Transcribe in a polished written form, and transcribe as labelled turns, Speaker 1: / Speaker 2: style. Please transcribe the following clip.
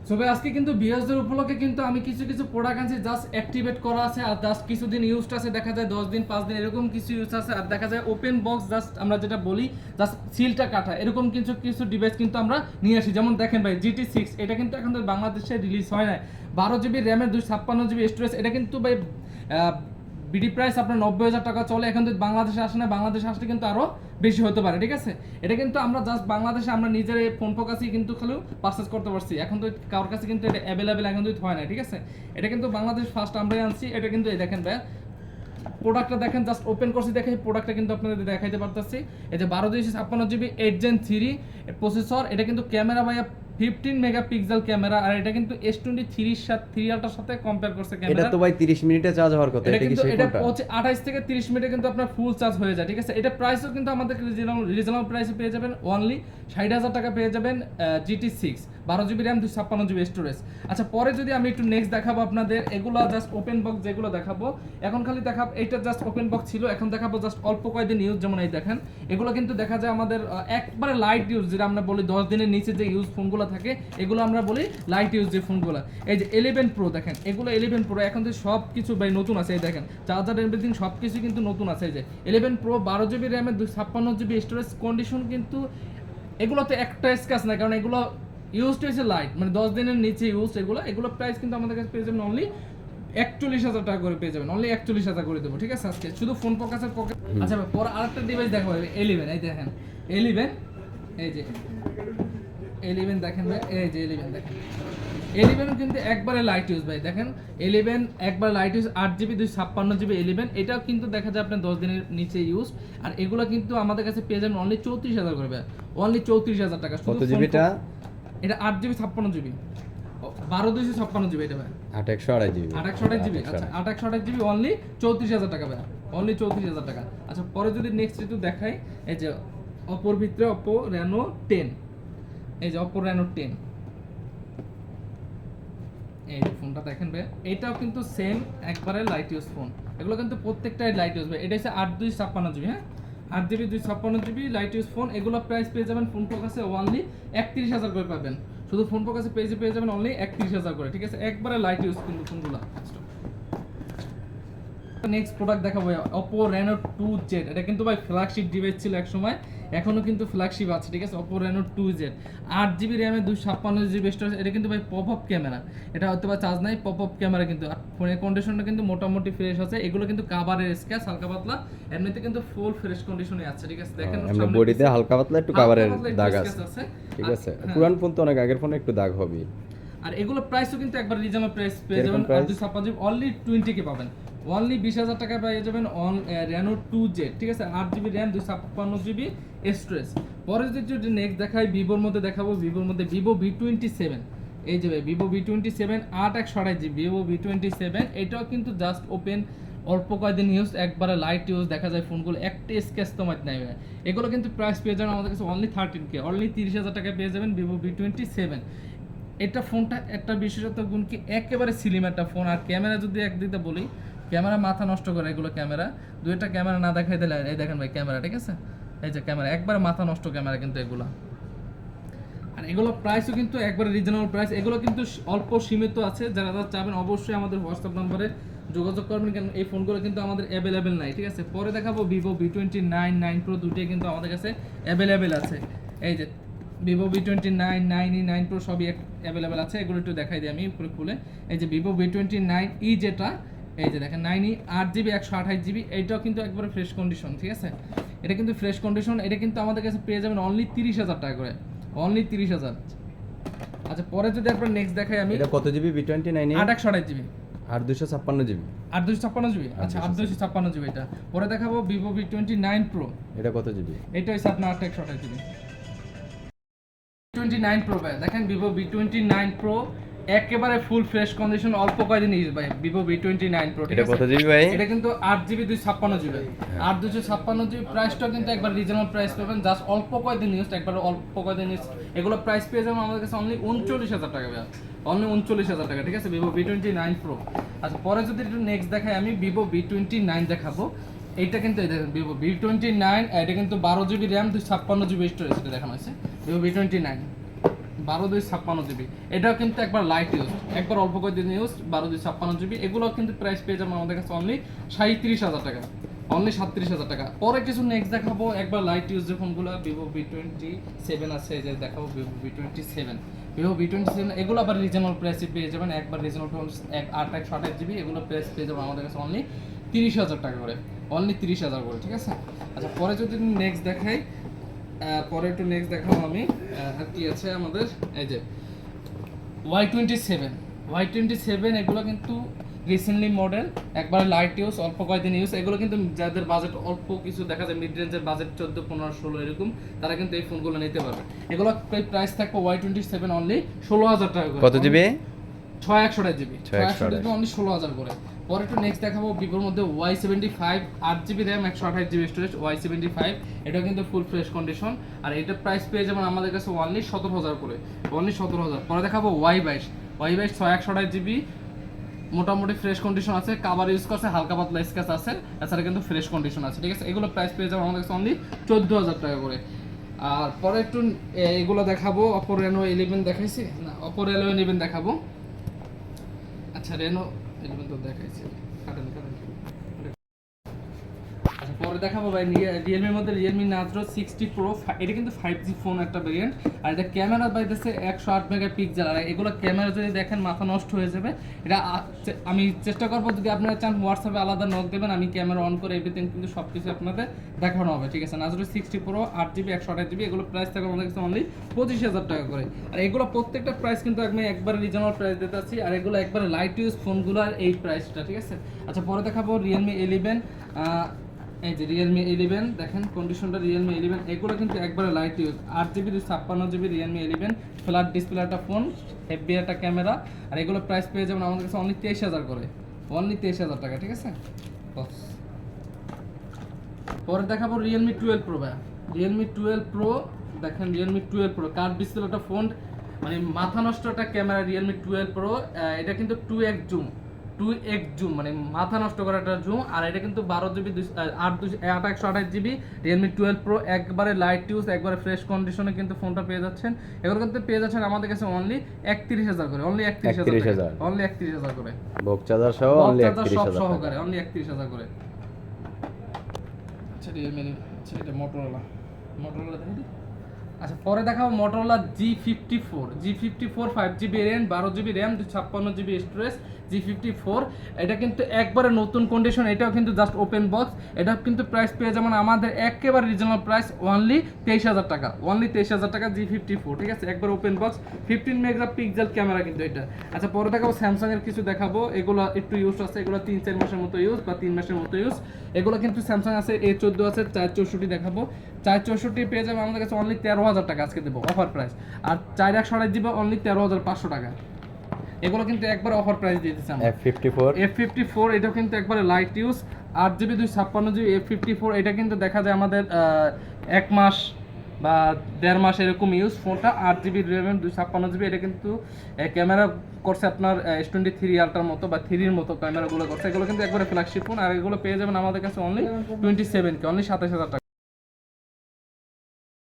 Speaker 1: তবে আজকে কিন্তু ভিউয়ার্সদের উপলক্ষে কিন্তু আমি কিছু কিছু প্রোডাক্ট আনছি, জাস্ট অ্যাক্টিভেট করা আছে আর জাস্ট কিছুদিন ইউজড আছে, দেখা যায় 10 দিন 5 দিন এরকম কিছু ইউজ আছে, আর দেখা যায় ওপেন বক্স জাস্ট আমরা যেটা বলি জাস্ট সিলটা কাটা এরকম কিছু কিছু ডিভাইস কিন্তু আমরা নিয়ে আসি। যেমন দেখেন ভাই GT6 এটা কিন্তু এখন বাংলাদেশে রিলিজ হয় না, 12 GB র্যামের 256 GB স্টোরেজ, এটা কিন্তু ভাই বিডি প্রাইস আপনার 90,000 টাকা চলে। এখন যদি বাংলাদেশে আসে না, বাংলাদেশে আসলে কিন্তু আরো বেশি হতে পারে, ঠিক আছে। এটা কিন্তু আমরা জাস্ট বাংলাদেশে আমরা নিজের এই ফোন ফোকাসই কিন্তু খালি পারচেজ করতে পারছি, এখন তো কারোর কাছে কিন্তু এটা অ্যাভেলেবেল এখন তো হয় না, ঠিক আছে। এটা কিন্তু বাংলাদেশ ফার্স্ট আমরাই আনছি। এটা কিন্তু এই দেখেন ভাই প্রোডাক্টটা দেখেন, জাস্ট ওপেন করছি দেখাই, প্রোডাক্টটা কিন্তু আপনাদের দেখাইতে পারতেছি। এই যে 12/256 GB 8 Gen 3 প্রসেসর, এটা কিন্তু ক্যামেরা ভাইয়া 15 মেগাপিক্সেল ক্যামেরা, আর এটা কিন্তু S23 এর সাথে 3 আলটার সাথে কম্পেয়ার করছে ক্যামেরা।
Speaker 2: এটা তো ভাই 30 মিনিটে চার্জ হওয়ার কথা,
Speaker 1: এটা
Speaker 2: এটা কি
Speaker 1: কিন্তু
Speaker 2: সেই
Speaker 1: এটা
Speaker 2: ফোনটা?
Speaker 1: 28 থেকে 30 মিনিটে কিন্তু আপনার ফুল চার্জ হয়ে যায়, ঠিক আছে। এটা প্রাইসও কিন্তু আমাদের রিজনেবল প্রাইসে পেয়ে যাবেন, অনলি 60,000 টাকা পেয়ে যাবেন GT6 12 GB RAM 256 GB storage. আচ্ছা, পরে যদি আমি একটু নেক্সট দেখাবো আপনাদের, এগুলো জাস্ট ওপেন বক্স যেগুলো দেখাবো, এখন খালি দেখাবো এইটা জাস্ট ওপেন বক্স ছিল, এখন দেখাবো জাস্ট অল্প কয়েকদিন ইউজ। যেমন এই দেখেন, এগুলো কিন্তু দেখা যায় আমাদের একবারে লাইট ইউজ, যেটা আমরা বলি 10 দিনের নিচে যে ইউজ ফোনগুলো থাকে, এগুলো আমরা বলি লাইট ইউজ যে ফোনগুলো। এই যে 11 Pro দেখেন, এগুলো 11 Pro এখন তো সব কিছু ভাই নতুন আছে, এই দেখেন চার্জার এভরিথিং সব কিছু কিন্তু নতুন আছে। এই যে 11 Pro 12 GB র্যামের 256 GB স্টোরেজ, কন্ডিশন কিন্তু এগুলোতে একটা স্ক্র্যাচ নাই, কারণ এগুলো ইউজড হয়েছে লাইট, মানে 10 দিনের নিচে ইউজ। এগুলো প্রাইস কিন্তু আমাদের কাছে পেয়ে যাবেন অনলি 41,000 টাকা করে পেয়ে যাবেন, অনলি 41,000 করে দেবো, ঠিক আছে আজকে শুধু ফোন ফোকাসের পকেট। আচ্ছা ভাই, পরে আরেকটা ডিভাইস দেখাবো 11, এই দেখেন 11, এই যে 11 দেখেন ভাই, এই যে 11 দেখেন, 11 কিন্তু একবারে লাইট ইউজ ভাই, দেখেন 11 একবার লাইট ইউজ, 8 GB 256 GB 11, এটাও কিন্তু দেখা যায় আপনার 10 দিনের নিচে ইউজ। আর এগুলো কিন্তু আমাদের কাছে পেয়ে যাবেন অনলি 34,000 করে ভাই, অনলি 34,000 টাকা।
Speaker 2: কত জিবিটা?
Speaker 1: এটা 8 GB 56 GB 12/256 GB, এটা ভাই
Speaker 2: 8/128 GB
Speaker 1: 8/128 GB। আচ্ছা 8/128 GB অনলি 34,000 টাকা ভাই, অনলি 34,000 টাকা। আচ্ছা, পরে যদি নেক্সট একটু দেখাই, এই যে অপোর ভিতরে Oppo Reno 10, এই যে Oppo Reno 10, এই ফোনটা দেখেন ভাই, এটাও কিন্তু সেম একবারে লাইট ইউজ ফোন, এগুলো কিন্তু প্রত্যেকটাই লাইট ইউজ ভাই। এটা হচ্ছে 8/256 GB, হ্যাঁ 8 GB 256 GB light use phone. এগুলো প্রাইস পেয়ে যাবেন ফোন কাছে অনলি 31,000 করে পাবেন, শুধু ফোন কাছে পেয়ে যাবেন অনলি 31,000 করে, ঠিক আছে। একবারে লাইট ইউজ কিন্তু ফোনগুলো। নেক্সট প্রোডাক্ট দেখাবো Oppo Reno 2Z, এটা কিন্তু ভাই ফ্ল্যাগশিপ ডিভাইস ছিল এক সময়, এখনো কিন্তু ফ্ল্যাগশিপ আছে, ঠিক আছে। Oppo Reno 2Z 8 GB র্যামে 256 GB storage, এটা কিন্তু ভাই পপ আপ ক্যামেরা, এটা হয়তো বা চার্জ নাই, পপ আপ ক্যামেরা কিন্তু। আর ফোনের কন্ডিশনটা কিন্তু মোটামুটি ফ্রেশ আছে, এগুলো কিন্তু কাভারের স্ক্র্যাচ হালকা পাতলা, এমনিতে কিন্তু ফুল ফ্রেশ কন্ডিশনে আছে, ঠিক আছে। দেখেন
Speaker 2: আমরা বডিতে হালকা পাতলা একটু কাভারের দাগ আছে, ঠিক আছে। পুরান ফোন তো অনেক আগের ফোনে একটু দাগ হবে।
Speaker 1: আর এগুলো প্রাইসও কিন্তু একবার রিজনেবল প্রাইস পেয়ে যাবেন, 256 GB অনলি 20 কে পাবেন, অনলি 20,000 টাকায় পেয়ে যাবেন Reno 2Z, ঠিক আছে। 8 GB র্যাম 256 GB স্টোরেজ। পরে যদি নেক্সট দেখাই, ভিভোর মধ্যে দেখাবো, ভিভোর মধ্যে Vivo V27, এই যে ভাই Vivo V27 8/128 GB Vivo V27, এটাও কিন্তু জাস্ট ওপেন, অল্প কয়েকদিন ইউজ, একবারে লাইট ইউজ, দেখা যায় ফোনগুলো একটা স্ক্র্যাচ তো মাইট নাই ভাই। এগুলো কিন্তু প্রাইস পেয়ে যাবেন আমাদের কাছে অনলি 13K, অনলি 30,000 টাকায় পেয়ে যাবেন Vivo V27। এটা ফোনটা একটা বিশেষত্ব গুণ কি, একেবারে স্লিম একটা ফোন। আর ক্যামেরা যদি একদিকে বলি, ক্যামেরা মাথা নষ্ট করে, এগুলো ক্যামেরা দুইটা ক্যামেরা না দেখাই দিলে, এই দেখেন ভাই ক্যামেরা, ঠিক আছে, এই যে ক্যামেরা একবার মাথা নষ্ট ক্যামেরা কিন্তু এগুলো। আর এগুলো প্রাইসও কিন্তু একবারে রিজনেবল প্রাইস, এগুলো কিন্তু অল্প সীমিত আছে, যারা যারা চাবেন অবশ্যই আমাদের হোয়াটসঅ্যাপ নম্বরে যোগাযোগ করবেন, কারণ এই ফোনগুলো কিন্তু আমাদের অ্যাভেলেবেল নাই, ঠিক আছে। পরে দেখাবো Vivo V29 9 Pro, দুটোই কিন্তু আমাদের কাছে অ্যাভেলেবেল আছে। এই যে Vivo V29 9e 9 Pro সবই অ্যাভেলেবেল আছে, এগুলো একটু দেখাই দিই আমি উপরে খুলে। এই যে Vivo V29e যেটা, এই যে দেখেন 9e 8 GB 128 GB, এইটাও কিন্তু একবারে ফ্রেশ কন্ডিশন, ঠিক আছে। এটা কিন্তু ফ্রেশ কন্ডিশন, এটা কিন্তু আমাদের কাছে পেয়ে যাবেন অনলি 30,000 টাকা করে, অনলি 30,000। আচ্ছা, পরে যদি আপনার নেক্সট দেখাই আমি,
Speaker 2: এটা কত জিবি V29 এ?
Speaker 1: 8/128 GB,
Speaker 2: 8/256 GB
Speaker 1: 8/256 GB, আচ্ছা 8/256 GB। এটা পরে দেখাবো Vivo V29 Pro,
Speaker 2: এটা কত জিবি?
Speaker 1: এটা হচ্ছে আপনার 8/128 GB 29 Pro ভাই, দেখেন Vivo V29 Pro একেবারে ফুল ফ্রেশ কন্ডিশন, অল্প কয়েকদিন ইউজ ভাই Vivo V29 Pro, ঠিক
Speaker 2: এটা
Speaker 1: আছে।
Speaker 2: কত জিবি ভাই?
Speaker 1: এটা কিন্তু 8 GB 256 GB, 8/256 GB, প্রাইসটা কিন্তু একবার রিজনেবল প্রাইস পাবেন, জাস্ট অল্প কয়েকদিন ইউজ, একবার অল্প কয়েকদিন ইউজ। এগুলো প্রাইস পেয়ে যাবেন আমাদের কাছে অনলি 39,000 টাকা ভাই, অনলি 39,000 টাকা, ঠিক আছে, Vivo V29 Pro। আচ্ছা, পরে যদি একটু নেক্সট দেখাই আমি, Vivo V29 দেখাবো। এইটা কিন্তু এই দেখেন Vivo V29, এটা কিন্তু 12 GB র্যাম 256 GB স্টোরেজ, এটা দেখানো হয়েছে Vivo V29 12/256 জিবি, এটাও কিন্তু একবার লাইট ইউজ, একবার অল্প কয়েকদিন ইউজ। 12/256 জিবি, এগুলো কিন্তু প্রাইস পেয়ে যাবেন আমাদের কাছে অনলি 37,000 টাকা, অনলি 37,000 টাকা। পরে কিছু নেক্সট দেখাবো একবার লাইট ইউজ যে ফোনগুলো, ভিভো V27 আছে, এই যে দেখাবো ভিভো V27, এগুলো আবার রিজনেবল প্রাইসে পেয়ে যাবেন, একবার রিজনেবল 128 জিবি, এগুলো প্রাইস পেয়ে যাবেন আমাদের কাছে অনলি 30,000 টাকা করে, অনলি 30,000 করে, ঠিক আছে। আচ্ছা পরে যদি নেক্সট দেখাই, পরে একটু নেক্সট দেখাবো আমি, আর কি আছে আমাদের, এই যে Y27, এগুলো কিন্তু রিসেন্টলি মডেল, একবার লাইট ইউজ, অল্প কয়েকদিন ইউজ। এগুলো কিন্তু যাদের বাজেট অল্প কিছু, দেখা যায় মিড রেঞ্জের বাজেট 14, 15, 16 এরকম, তারা কিন্তু এই ফোনগুলো নিতে পারবে। এগুলো প্রাইস থাকবে Y27 অনলি 16,000 টাকা করে।
Speaker 2: কত জিবি?
Speaker 1: 628 জিবি, 628 জিবি অনলি 16,000 করে। পরে একটু নেক্সট দেখাবো ভিভোর মধ্যে Y75, 8 GB RAM, 128 GB storage, Y75, এটা কিন্তু ফুল ফ্রেশ কন্ডিশন। আর এটা প্রাইস পেয়ে যাবেন আমাদের কাছে অনলি 17,000 করে, অনলি 17,000। পরে দেখাবো Y22, 128 জিবি, মোটামুটি ফ্রেশ কন্ডিশন আছে, কাভার ইউজ করছে, হালকা পাতলা স্ক্র্যাচ আছে, এছাড়া কিন্তু ফ্রেশ কন্ডিশন আছে, ঠিক আছে। এগুলো প্রাইস পেয়ে যাবে আমাদের কাছে অনলি 14,000 টাকা করে। আর পরে একটু এগুলো দেখাবো, Oppo Reno 11 দেখাইছি না, Oppo Reno 11 দেখাবো। আচ্ছা Reno 11 তো দেখাইছি, কাটেন। আচ্ছা পরে দেখাবো ভাই রিয়েলমির মধ্যে রিয়েলমি নার্জো 60 প্রো, এটা কিন্তু 5G ফোন একটা ভেরিয়েন্ট। আর এটা ক্যামেরা পাইতেছে 108 মেগাপিক্সেল, আর এগুলো ক্যামেরা যদি দেখেন মাথা নষ্ট হয়ে যাবে। এটা আমি চেষ্টা করবো, যদি আপনারা চান হোয়াটসঅ্যাপে আলাদা নক দেবেন, আমি ক্যামেরা অন করে এভরিথিং কিন্তু সব কিছু আপনাদের দেখানো হবে, ঠিক আছে। নার্জো 60 প্রো, 8 জিবি, 128 জিবি, এগুলো প্রাইস থাকবে আমাদের কাছে অনলি 25,000 টাকা করে। আর এগুলো প্রত্যেকটা প্রাইস কিন্তু আমি একবার রিজনেবল প্রাইস দিতে আছি, আর এগুলো একবারে লাইট ইউজ ফোনগুলোর এই প্রাইসটা, ঠিক আছে। আচ্ছা পরে দেখাবো রিয়েলমি 11, এই যে রিয়েলমি 11 দেখেন কন্ডিশনটা, রিয়েলমি 11 এগুলো কিন্তু একবারে light use, 8 GB 256 GB Realme 11, flat display একটা ফোন, হেভি একটা ক্যামেরা। আর এগুলো প্রাইস পেয়ে যাবেন আমাদের কাছে অনলি 23,000 করে, অনলি 23,000 টাকা, ঠিক আছে। পরে দেখাবো রিয়েলমি 12 প্রো, ভাই রিয়েলমি 12 প্রো দেখেন, রিয়েলমি 12 প্রো কার্ভ ডিসপ্লে একটা ফোন, মানে মাথা নষ্ট একটা ক্যামেরা, রিয়েলমি 12 প্রো। এটা কিন্তু 2x জুম, মানে মাথা নষ্ট করা একটা জুম। আর এটা কিন্তু 12 জিবি 128 জিবি রিয়েলমি 12 প্রো, একবারে লাইট ইউজ, একবারে ফ্রেশ কন্ডিশনে কিন্তু ফোনটা পেয়ে যাচ্ছেন। এগুলো কিন্তু পেয়ে যাচ্ছেন আমাদের কাছে অনলি 31,000 করে, অনলি 31,000, অনলি 31,000 করে,
Speaker 2: বক্স চার্জার সহ অনলি 31,000
Speaker 1: সহকারে, অনলি 31,000 করে। আচ্ছা রিয়েলমি, আচ্ছা এটা মোটরোলা দেখেন। আচ্ছা পরে দেখাবো Motorola G54, 5GB RAM, 12GB RAM, 256GB storage, G54। এটা কিন্তু একবারে নতুন কন্ডিশন, এটাও কিন্তু জাস্ট ওপেন বক্স। এটা কিন্তু প্রাইস পেয়ে যাবেন আমাদের একেবারে রিজনেবল প্রাইস অনলি 23,000 টাকা, অনলি 23,000 টাকা G54, ঠিক আছে। একবার ওপেন বক্স, 15 মেগাপিক্সেল ক্যামেরা কিন্তু এটা। আচ্ছা পরে দেখাবো স্যামসাং এর কিছু দেখাবো, এগুলো একটু ইউজ আছে, এগুলো 3-4 মাসের মতো ইউজ, বা 3 মাসের মতো ইউজ। এগুলো কিন্তু স্যামসাং আছে, A14 আছে, 464 দেখাবো। 464 পেয়ে যাবে আমাদের কাছে অনলি 13,000 টাকা, আজকে দেবো অফার প্রাইস। আর 428 জিবি অনলি 13,500 টাকা, এগুলো কিন্তু একবার অফার প্রাইস দিয়ে দিচ্ছি আমরা। F54 এটাও কিন্তু একবারে light use, 8 GB 256 GB F54, এটা কিন্তু দেখা যায় আমাদের 1 মাস বা 1.5 মাস এরকম ইউজ ফোনটা। 8 জিবি র্যাম, 256 জিবি, এটা কিন্তু ক্যামেরা করছে আপনার S23 আলট্রার মতো বা 3 এর মতো ক্যামেরাগুলো করছে। এগুলো কিন্তু একবারে ফ্ল্যাগশিপ ফোন। আর এগুলো পেয়ে যাবেন আমাদের কাছে অনলি 27K, অনলি 27,000 টাকা।